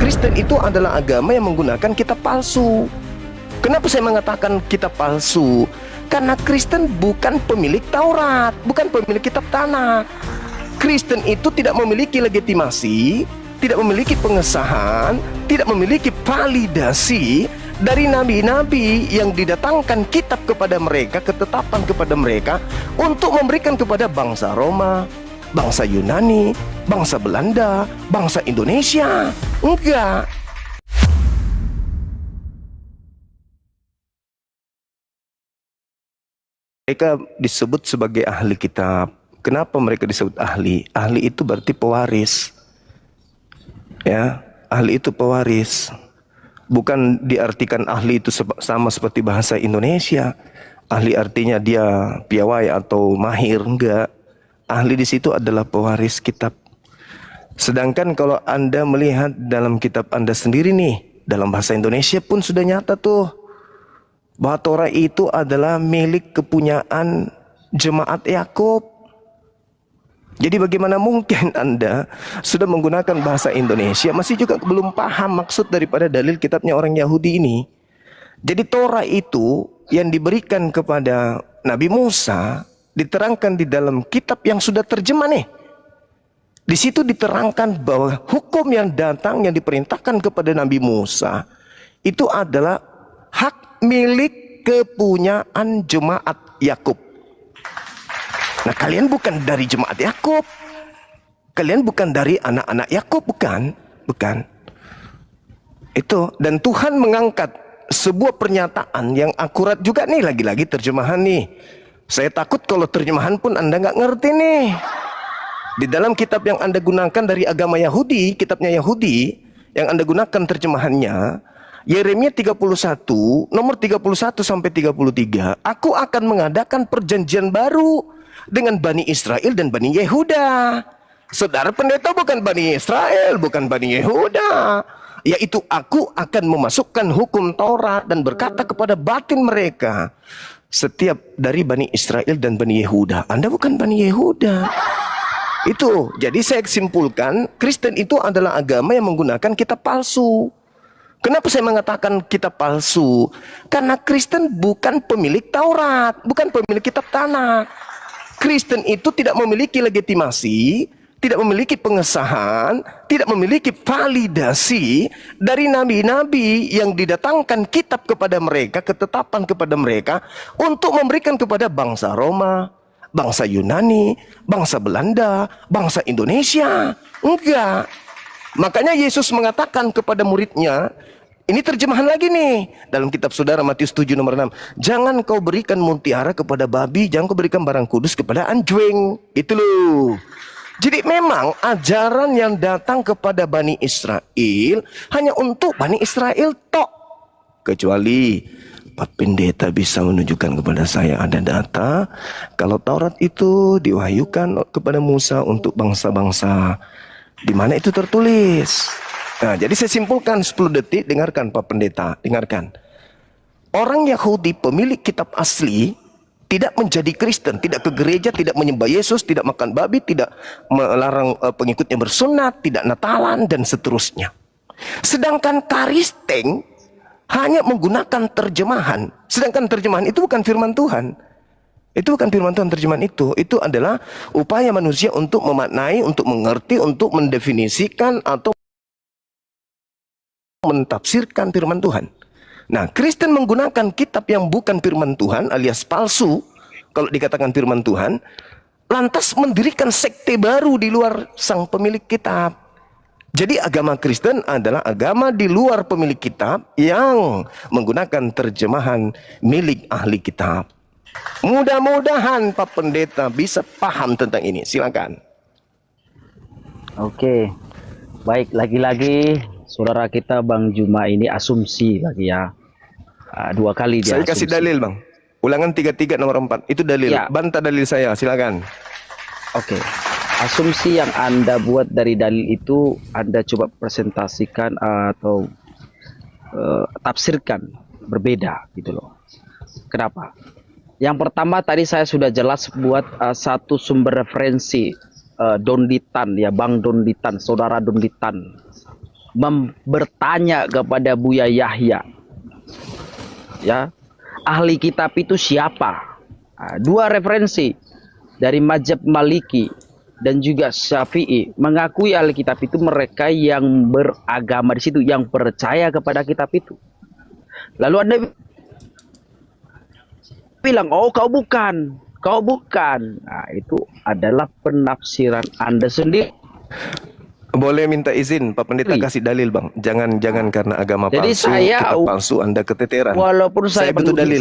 Kristen itu adalah agama yang menggunakan kitab palsu. Kenapa saya mengatakan kitab palsu? Karena Kristen bukan pemilik Taurat, bukan pemilik kitab Tanakh. Kristen itu tidak memiliki legitimasi, tidak memiliki pengesahan, tidak memiliki validasi dari nabi-nabi yang didatangkan kitab kepada mereka, ketetapan kepada mereka untuk memberikan kepada bangsa Roma, bangsa Yunani, bangsa Belanda, bangsa Indonesia. Enggak. Mereka disebut sebagai ahli kitab. Kenapa mereka disebut ahli? Ahli itu berarti pewaris. Ya, ahli itu pewaris. Bukan diartikan ahli itu sama seperti bahasa Indonesia. Ahli artinya dia piawai atau mahir, enggak. Ahli di situ adalah pewaris kitab. Sedangkan kalau Anda melihat dalam kitab Anda sendiri nih, dalam bahasa Indonesia pun sudah nyata tuh, bahwa Torah itu adalah milik kepunyaan jemaat Yakub. Jadi bagaimana mungkin Anda sudah menggunakan bahasa Indonesia masih juga belum paham maksud daripada dalil kitabnya orang Yahudi ini. Jadi Torah itu yang diberikan kepada Nabi Musa diterangkan di dalam kitab yang sudah terjemah nih. Di situ diterangkan bahwa hukum yang datang yang diperintahkan kepada Nabi Musa itu adalah hak milik kepunyaan jemaat Yakub. Nah, kalian bukan dari jemaat Yakub. Kalian bukan dari anak-anak Yakub, bukan? Bukan. Itu, dan Tuhan mengangkat sebuah pernyataan yang akurat juga nih, lagi-lagi terjemahan nih. Saya takut kalau terjemahan pun Anda nggak ngerti nih. Di dalam kitab yang Anda gunakan dari agama Yahudi, kitabnya Yahudi, yang Anda gunakan terjemahannya, Yeremia 31, nomor 31 sampai 33, aku akan mengadakan perjanjian baru dengan Bani Israel dan Bani Yehuda. Saudara pendeta bukan Bani Israel, bukan Bani Yehuda. Yaitu aku akan memasukkan hukum Taurat dan berkata kepada batin mereka, setiap dari Bani Israel dan Bani Yehuda. Anda bukan Bani Yehuda. Itu, jadi saya simpulkan, Kristen itu adalah agama yang menggunakan kitab palsu. Kenapa saya mengatakan kitab palsu? Karena Kristen bukan pemilik Taurat, bukan pemilik kitab Tanakh. Kristen itu tidak memiliki legitimasi, tidak memiliki pengesahan, tidak memiliki validasi dari nabi-nabi yang didatangkan kitab kepada mereka, ketetapan kepada mereka untuk memberikan kepada bangsa Roma, bangsa Yunani, bangsa Belanda, bangsa Indonesia. Enggak. Makanya Yesus mengatakan kepada muridnya, ini terjemahan lagi nih dalam kitab saudara Matius 7 nomor 6. Jangan kau berikan mutiara kepada babi, jangan kau berikan barang kudus kepada anjing. Itu loh. Jadi memang ajaran yang datang kepada Bani Israel hanya untuk Bani Israel tok. Kecuali Pak Pendeta bisa menunjukkan kepada saya ada data kalau Taurat itu diwahyukan kepada Musa untuk bangsa-bangsa. Di mana itu tertulis? Nah, jadi saya simpulkan 10 detik, dengarkan Pak Pendeta, dengarkan. Orang Yahudi pemilik kitab asli tidak menjadi Kristen, tidak ke gereja, tidak menyembah Yesus, tidak makan babi, tidak melarang pengikutnya bersunat, tidak Natalan dan seterusnya. Sedangkan Kristen hanya menggunakan terjemahan. Sedangkan terjemahan itu bukan firman Tuhan. Itu bukan firman Tuhan terjemahan itu. Itu adalah upaya manusia untuk memaknai, untuk mengerti, untuk mendefinisikan atau mentafsirkan firman Tuhan. Nah, Kristen menggunakan kitab yang bukan firman Tuhan alias palsu, kalau dikatakan firman Tuhan, lantas mendirikan sekte baru di luar sang pemilik kitab. Jadi agama Kristen adalah agama di luar pemilik kitab yang menggunakan terjemahan milik ahli kitab. Mudah-mudahan Pak Pendeta bisa paham tentang ini. Silakan. Oke, baik, lagi-lagi saudara kita Bang Juma ini asumsi lagi ya. Dua kali dia Saya kasih dalil Bang. Ulangan 33 nomor 4. Itu dalil. Ya. Bantah dalil saya. Silakan. Oke. Asumsi yang Anda buat dari dalil itu Anda coba presentasikan atau tafsirkan berbeda gitu loh. Kenapa? Yang pertama tadi saya sudah jelas buat satu sumber referensi Don Ditan ya, Bang Don Ditan, saudara Don Ditan. bertanya kepada Buya Yahya, ya, ahli kitab itu siapa? Nah, dua referensi dari mazhab Maliki dan juga Syafi'i mengakui ahli kitab itu mereka yang beragama di situ, yang percaya kepada kitab itu. Lalu Anda bilang, oh kau bukan, kau bukan. Nah, itu adalah penafsiran Anda sendiri. Boleh minta izin Pak Pendeta kasih dalil Bang. Jangan karena agama Jadi palsu, saya, kitab palsu Anda keteteran. walaupun saya butuh dalil.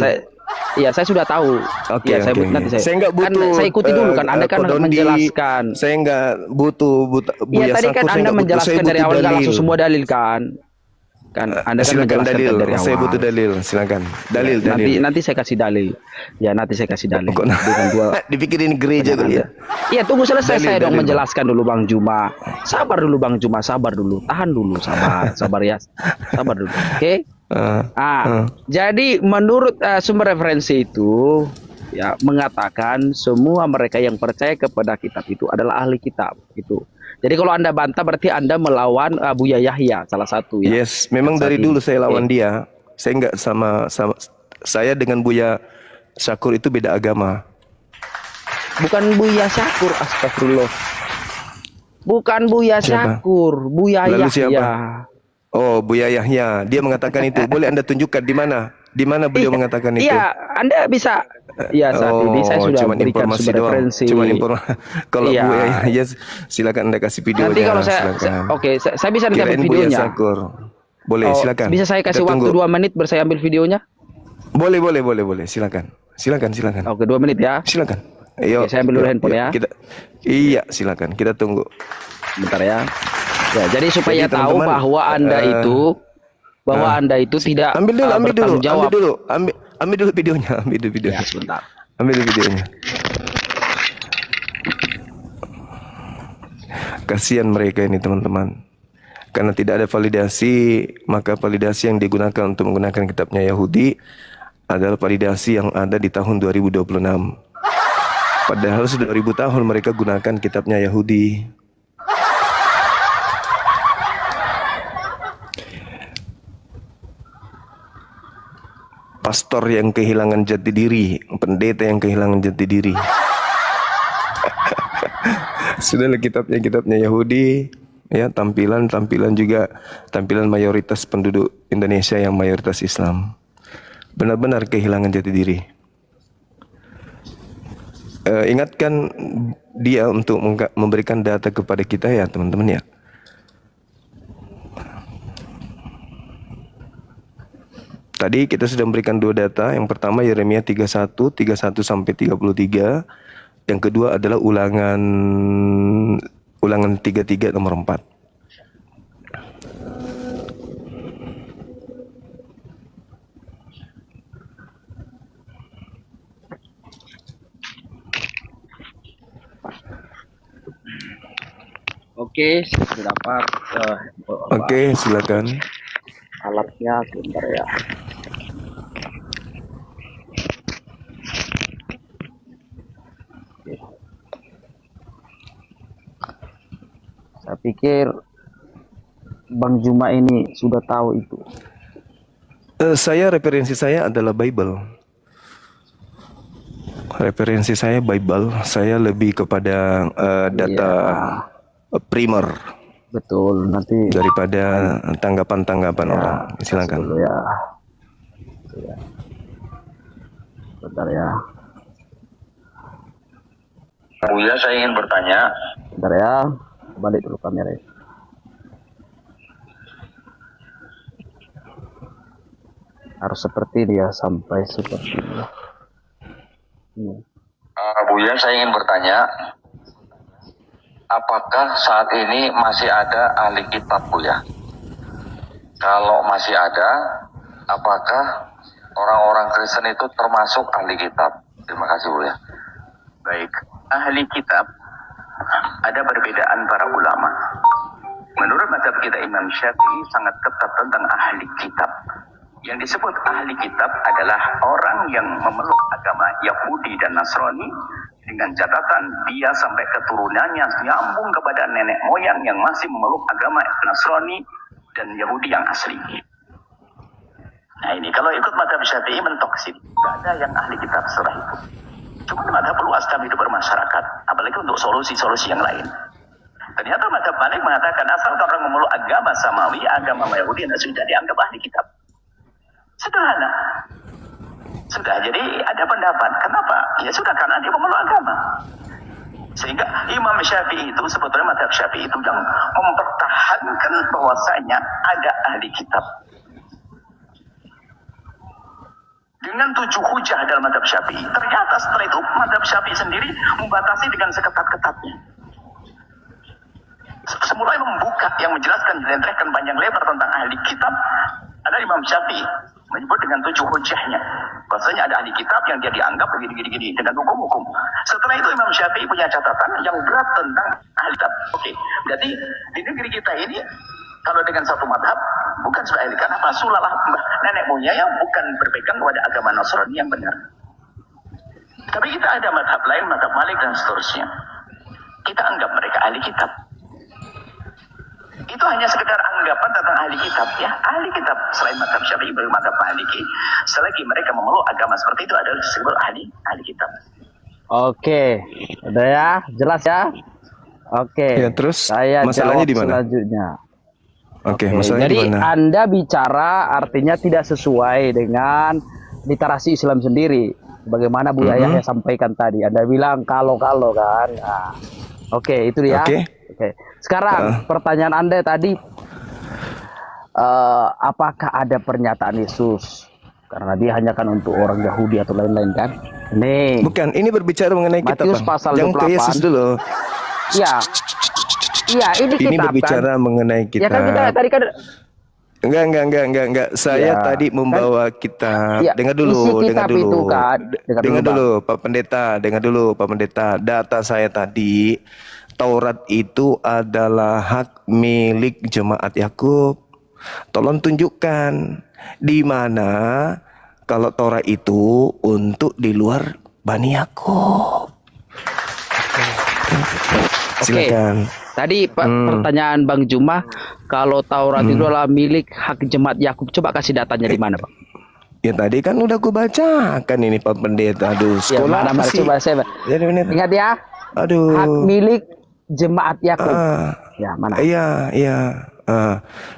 Saya sudah tahu. Oke, Ya, oke. Saya nggak kan butuh. saya ikuti dulu kan. Anda kan Kodondi. menjelaskan. Saya nggak butuh Iya, Buya tadi kan Sakur, saya Anda nggak butuh. Saya menjelaskan dari butuh awal nggak dalil. langsung semua dalil kan. Kan Anda kan Silakan menjelaskan dalil. dari awal. Saya butuh dalil. Silakan. Dalil, Ya, dalil. nanti saya kasih dalil. Ya, nanti saya kasih dalil. Kok Dengan dua dipikir ini gereja kali ya? Iya, tunggu selesai Dalil, saya dong dalil, menjelaskan dulu Bang Juma. Sabar dulu Bang Juma, sabar dulu. Tahan dulu, sabar ya. Sabar dulu. Oke? Jadi menurut sumber referensi itu ya mengatakan semua mereka yang percaya kepada kitab itu adalah ahli kitab itu. Jadi kalau Anda bantah berarti Anda melawan Buya Yahya salah satu ya. Yes, memang dari dulu saya lawan dia. Saya nggak sama saya dengan Buya Sakur itu beda agama. Bukan Buya Sakur, astagfirullah. Bukan Buya Siapa? Sakur, Buya Lalu Yahya. siapa? Oh, Buya Yahya. Dia mengatakan itu. Boleh Anda tunjukkan di mana? Di mana beliau mengatakan itu? Iya, Anda bisa. Ya, saat ini saya sudah cuman berikan informasi sumber doang. referensi. Cuman informasi. Kalau Iya. Buya Yahya, silakan Anda kasih videonya. Nanti kalau silakan. oke, saya bisa nanti ambil Kirain Buya videonya. Sakur. Boleh, silakan. Bisa saya kasih Kita waktu tunggu. 2 menit biar saya ambil videonya? Boleh. Silakan. Silakan. Oke, 2 menit ya. Silakan. Ayo. Oke, saya ambil dulu handphone ya. Iya, silakan. Kita tunggu. Bentar ya. Ya, jadi supaya Jadi, tahu teman-teman, bahwa Anda itu tidak ambil dulu, bertanggung jawab. ambil dulu videonya, Ya, sebentar. Ambil dulu videonya. Kasihan mereka ini teman-teman. Karena tidak ada validasi, maka validasi yang digunakan untuk menggunakan kitabnya Yahudi adalah validasi yang ada di tahun 2026. Padahal sudah 2000 tahun mereka gunakan kitabnya Yahudi. Pastor yang kehilangan jati diri, pendeta yang kehilangan jati diri. Sudahlah kitabnya Yahudi, ya tampilan juga tampilan mayoritas penduduk Indonesia yang mayoritas Islam. Benar-benar kehilangan jati diri. Ingatkan dia untuk memberikan data kepada kita ya teman-teman ya. Tadi kita sudah memberikan 2 data. Yang pertama Yeremia 31 sampai 33. Yang kedua adalah ulangan 33 nomor 4. Oke, sudah dapat Oke, silakan. alatnya sebentar ya. Oke. Saya pikir Bang Juma ini sudah tahu itu. Referensi saya adalah Bible. Referensi saya Bible. Saya lebih kepada data primer. Betul, nanti daripada tanggapan-tanggapan orang. Silakan. dulu ya. Bentar ya. Buya, saya ingin bertanya. Bentar ya. Balik dulu kamera. Harus seperti dia sampai seperti ini. Buya, saya ingin bertanya. Apakah saat ini masih ada ahli kitab, Buya? Kalau masih ada, apakah orang-orang Kristen itu termasuk ahli kitab? Terima kasih, Buya. Baik, ahli kitab ada perbedaan para ulama. Menurut mazhab kita Imam Syafi'i sangat ketat tentang ahli kitab. Yang disebut ahli kitab adalah orang yang memeluk agama Yahudi dan Nasrani dengan catatan dia sampai keturunannya nyambung kepada nenek moyang yang masih memeluk agama Nasrani dan Yahudi yang asli. Nah ini kalau ikut madhab Syafi'i mentok sih, nggak ada yang ahli kitab setelah itu. Cuma madhab luas dalam hidup bermasyarakat, apalagi untuk solusi-solusi yang lain. Ternyata madhab Malik mengatakan asal orang memeluk agama samawi, agama Yahudi, dan sudah dianggap ahli kitab. Sederhana. Sudah, jadi ada pendapat. Kenapa? Ya sudah, karena dia memeluk agama. Sehingga Imam Syafi'i itu sebetulnya madhab Syafi'i itu yang mempertahankan bahwasanya ada ahli kitab. Dengan 7 hujah dalam madhab Syafi'i. Ternyata setelah itu madhab Syafi'i sendiri membatasi dengan seketat-ketatnya. Semula membuka yang menjelaskan, dilentrehkan panjang lebar tentang ahli kitab. Ada Imam Syafi'i menyebut dengan 7 hujahnya. Bahwasanya ada ahli kitab yang dia dianggap begini-gini dengan hukum-hukum. Setelah itu Imam Syafi'i punya catatan yang berat tentang ahli kitab. Oke, berarti di negeri kita ini kalau dengan satu madhab bukan sudah ahli, karena Rasulullah nenek moyangnya bukan berpegang kepada agama Nasrani yang benar. Tapi kita ada madhab lain, madhab Malik dan seterusnya. Kita anggap mereka ahli kitab. Itu hanya sekedar anggapan tentang ahli kitab, ya. Ahli kitab selain madhab Syafi'i, bagi madhab Maliki, selagi mereka memeluk agama seperti itu adalah disebut ahli kitab. Oke, udah ya, jelas ya. Oke. Ya, terus saya masalahnya jawab di mana? selanjutnya. Oke, Oke, masalahnya jadi di mana? Anda bicara artinya tidak sesuai dengan literasi Islam sendiri. Bagaimana Bu Yahya yang sampaikan tadi. Anda bilang kalau-kalau kan. Nah, oke, itu dia. Oke. Oke. Sekarang pertanyaan Anda tadi, apakah ada pernyataan Yesus? Karena dia hanya kan untuk orang Yahudi atau lain-lain kan? Nih. Bukan, ini berbicara mengenai kita, Matius Bang. pasal Jangan ke 28. Yesus dulu. Iya. Iya, ini Ini kitab berbicara kan. mengenai kita. Ya kan kita tadi kan Enggak. Saya Ya, tadi membawa kitab. Ya, Dengar dulu, isi dengar kitab dulu. itu kan. Dengar dulu, Pak Pendeta. Dengar dulu, Pak Pendeta. Data saya tadi, Taurat itu adalah hak milik jemaat Yakub. Tolong tunjukkan di mana kalau Taurat itu untuk di luar Bani Yakub. Silakan. Tadi pertanyaan Bang Juma, kalau Taurat itu adalah milik hak jemaat Yakub, coba kasih datanya di mana, Bang? Ya tadi kan udah aku bacakan ini Pak Pendeta. Aduh, Ya, sekolah mana apa sih? coba saya. Jadi Pendeta. Ingat ya, Aduh. hak milik jemaat Yakub. Ya, mana? Iya.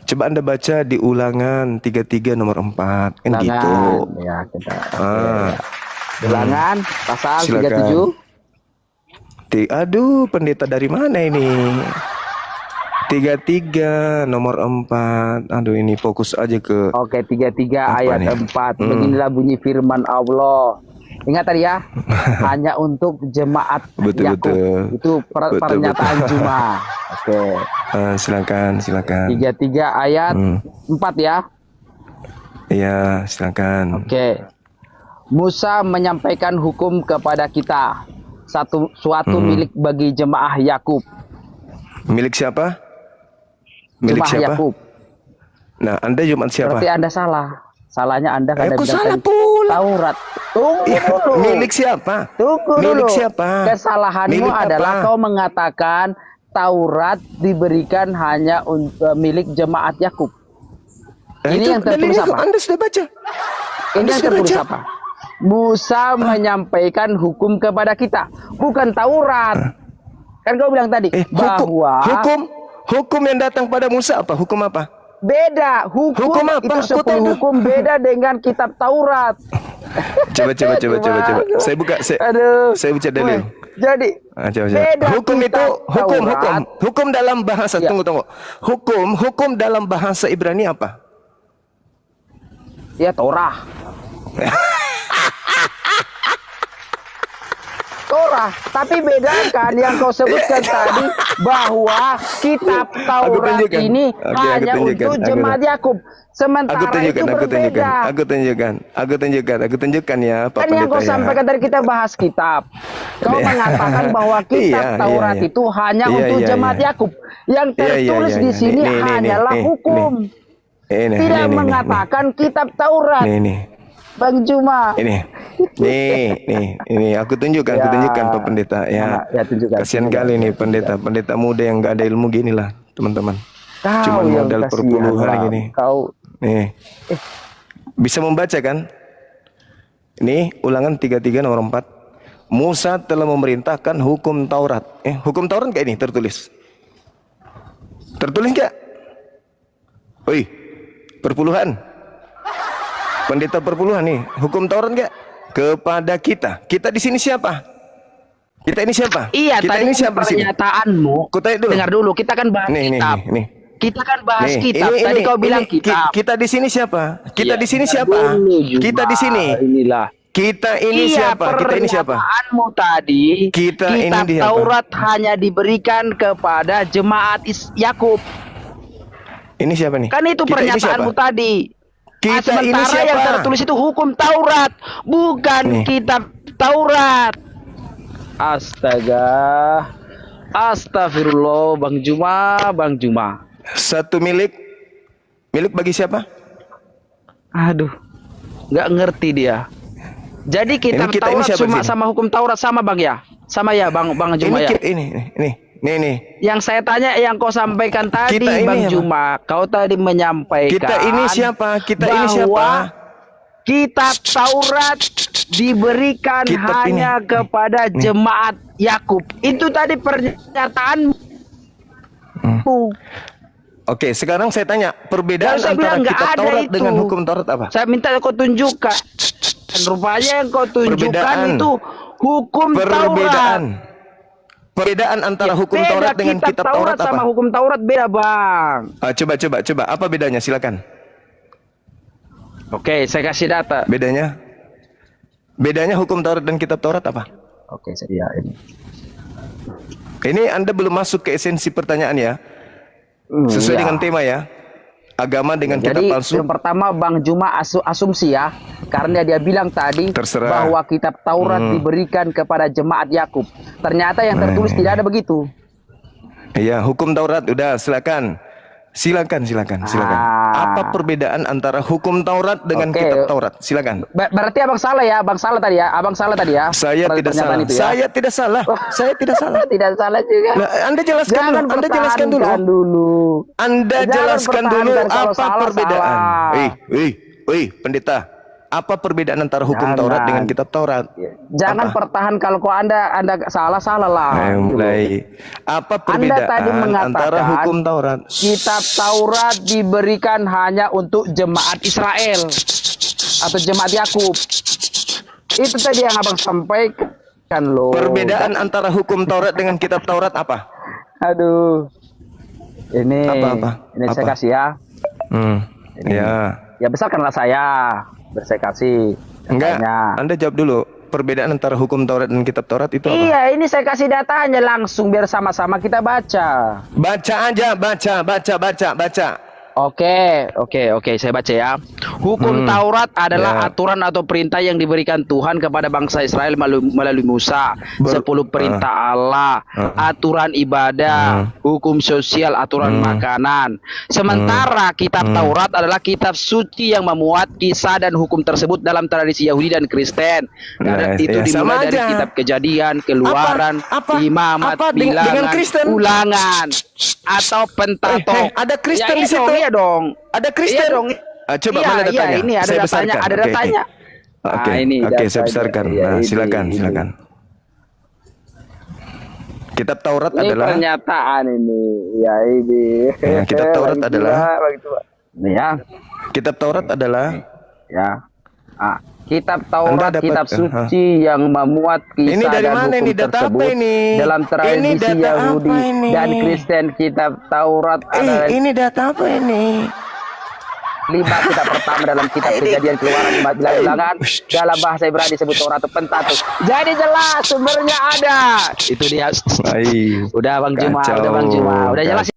Coba Anda baca di Ulangan 33 nomor 4 kan Ulangan. gitu. Ya, kita. Ah. Ulangan pasal Silakan. 37. Aduh, pendeta dari mana ini? 33 nomor 4. Aduh, ini fokus aja ke Oke, 33 Apa ayat nih? 4. Beginilah bunyi firman Allah. Ingat tadi ya, hanya untuk jemaat Betul, Yakub. betul. Itu pernyataan betul. Juma. Oke. silakan. 33 ayat 4 ya. Iya, silakan. Oke. Musa menyampaikan hukum kepada kita. Suatu milik bagi jemaah Yakub. Milik siapa? Milik Jemaah siapa? Yakub. Nah, Anda jemaat siapa? Berarti Anda salah. Salahnya Anda karena Aku bilang salah tadi pula. Taurat. Tunggu Iya, dulu. milik siapa? Tunggu Milik dulu. siapa? Kesalahanmu Milik adalah apa? kau mengatakan Taurat diberikan hanya untuk milik jemaat Yakub. Nah, Ini itu yang tertulis dalilnya apa? kok Anda sudah baca? Ini Anda yang sudah tertulis baca? apa? Musa menyampaikan hukum kepada kita, bukan Taurat. Kan kau bilang tadi bahwa hukum yang datang pada Musa apa? Hukum apa? beda Hukum apa? itu Aku 10 tahu. hukum beda dengan kitab Taurat. Coba. Saya buka. Aduh. Saya baca dalil. Jadi Coba. beda Hukum itu kitab Taurat. hukum dalam bahasa. Ya. Tunggu. Hukum dalam bahasa Ibrani apa? Ya Torah. Torah, tapi bedakan yang kau sebutkan tadi bahwa kitab Taurat tunjukkan. ini Oke, aku hanya tunjukkan. untuk jemaat Yakub. Sementara itu berbeda. Aku tunjukkan ya, Pak Kan yang Pendeta kau ya. sampaikan tadi kita bahas kitab. Kau mengatakan bahwa kitab Iya, Taurat iya. itu hanya Iya, untuk iya, jemaat iya. Yakub. Yang tertulis di sini hanyalah hukum. Tidak mengatakan kitab Taurat. Nih. Bang Juma. Ini aku tunjukkan Pak Pendeta ya. Ya, tunjukkan. Kasihan kali nih pendeta muda yang nggak ada ilmu gini lah, teman-teman. Kau Cuman yang modal kasihan, perpuluhan Bang. gini. Kau Nih. Bisa membaca kan? Ini ulangan 33 nomor 4. Musa telah memerintahkan hukum Taurat. Hukum Taurat kayak ini tertulis. Tertulis enggak? Woi, perpuluhan. Pendeta perpuluhan nih, hukum Taurat enggak? Kepada kita. Kita di sini siapa? Kita ini siapa? Iya, kita tadi ini siapa di sini? pernyataanmu. Kutanya dulu. Dengar dulu, kita kan bahas kitab. Nih. Kita kan bahas Nih, kitab. Tadi kau bilang kitab. Kita di sini siapa? Kita Iya, di sini dengar siapa? dulu, Juma. Kita di sini. Inilah. Kita ini Iya, siapa? Kita ini siapa? pernyataanmu tadi, Kita ini kitab siapa? Taurat hanya diberikan kepada jemaat Yakub. Ini siapa nih? Kan itu Kita ini pernyataanmu siapa? tadi. Kita ini Sementara yang siapa? tertulis itu hukum Taurat, bukan Nih. kitab Taurat. Astaga. Astagfirullah, Bang Juma, Bang Juma. Satu milik bagi siapa? Aduh, nggak ngerti dia. Jadi kitab Kita ini Taurat siapa di sini? sama hukum Taurat sama Bang ya? Sama ya Bang Juma ya? Ini. Yang saya tanya, yang kau sampaikan tadi Kita ini Bang apa? Juma, kau tadi menyampaikan Kita ini siapa? Kita ini siapa? bahwa kitab Taurat diberikan Kitab ini. hanya kepada jemaat Yakub. Itu tadi pernyataan. Oke, sekarang saya tanya, perbedaan Dan saya antara bilang nggak kitab ada Taurat itu. dengan hukum Taurat apa? Saya minta kau tunjukkan. Dan rupanya yang kau tunjukkan Perbedaan. itu hukum Taurat. Perbedaan antara hukum Beda, Taurat dengan kitab Taurat apa? sama hukum Taurat beda, Bang. Coba. Apa bedanya? Silakan. Oke, saya kasih data. Bedanya hukum Taurat dan kitab Taurat apa? Oke, saya ini. Ini Anda belum masuk ke esensi pertanyaan ya. Sesuai Iya. dengan tema ya. Agama dengan kitab Jadi palsu. yang pertama Bang Juma asumsi ya, karena dia bilang tadi Terserah. bahwa kitab Taurat diberikan kepada jemaat Yakub. Ternyata yang tertulis tidak ada begitu. Iya, hukum Taurat udah silakan. Silakan. Apa perbedaan antara hukum Taurat dengan Oke. kitab Taurat? Silakan. Berarti abang salah ya, abang salah tadi ya, Saya Pada tidak pernyataan salah. itu ya. Saya tidak salah. Saya tidak salah. Tidak salah juga. Nah, Anda jelaskan Jangan dulu. Anda jelaskan dulu. pertahankan dulu. Anda Jangan jelaskan dulu pertahankan kalau apa salah, perbedaan. salah. Wih, pendeta. Apa perbedaan antara hukum Jangan. Taurat dengan kitab Taurat? Jangan Apa? pertahan kalau kok Anda salah lah. Mulai. Apa Anda tadi perbedaan mengatakan antara hukum Taurat? kitab Taurat diberikan hanya untuk jemaat Israel atau jemaat Yakub. Itu tadi yang abang sampaikan loh. Perbedaan antara hukum Taurat dengan kitab Taurat apa? Aduh. Ini Apa? saya kasih ya. Ya. Ya besarkanlah saya. Saya kasih. Enggak. Datanya. Anda jawab dulu. Perbedaan antara hukum Taurat dan kitab Taurat itu apa? Iya, ini saya kasih datanya langsung biar sama-sama kita baca. Baca aja, baca. Oke, saya baca ya. Hukum Taurat adalah Ya. aturan atau perintah yang diberikan Tuhan kepada bangsa Israel melalui Musa. 10 perintah Allah, aturan ibadah, hukum sosial, aturan makanan. Sementara kitab Taurat adalah kitab suci yang memuat kisah dan hukum tersebut dalam tradisi Yahudi dan Kristen. Karena Nah, itu ya, dimulai sama dari aja. kitab Kejadian, Keluaran, Imamat, dengan Bilangan, Kristen? Ulangan, atau Pentatok. ada Kristen Ya, di situ. Iya dong. Ada Kristen. Iya dong. Coba Iya, mana datanya? Iya, ini ada Saya datanya, besarkan. ada Oke, datanya. Oke, Nah, ini oke, saya datanya. besarkan. Iya, Nah, ini. silakan. Kitab Taurat Ini adalah pernyataan ini. Ya ini. Ya, kitab Taurat Begitu, adalah Pak, begitu, Pak. Ini ya. kitab Taurat adalah Ya. Kitab Anda Taurat, dapat- kitab suci yang memuat kisah Ini dari dan mana hukum ini? Data apa tersebut ini? dalam Ini tradisi data Yahudi apa ini? dan Kristen. Kitab Taurat adalah ini data apa ini? 5 kitab pertama dalam kitab Kejadian, Keluaran, Imamat, Bilangan, Ulangan. Dalam bahasa Ibrani disebut Taurat atau Pentatuk. Jadi jelas sumbernya ada. Itu dia. Ai, Udah Bang Juma, kacau, udah jelas.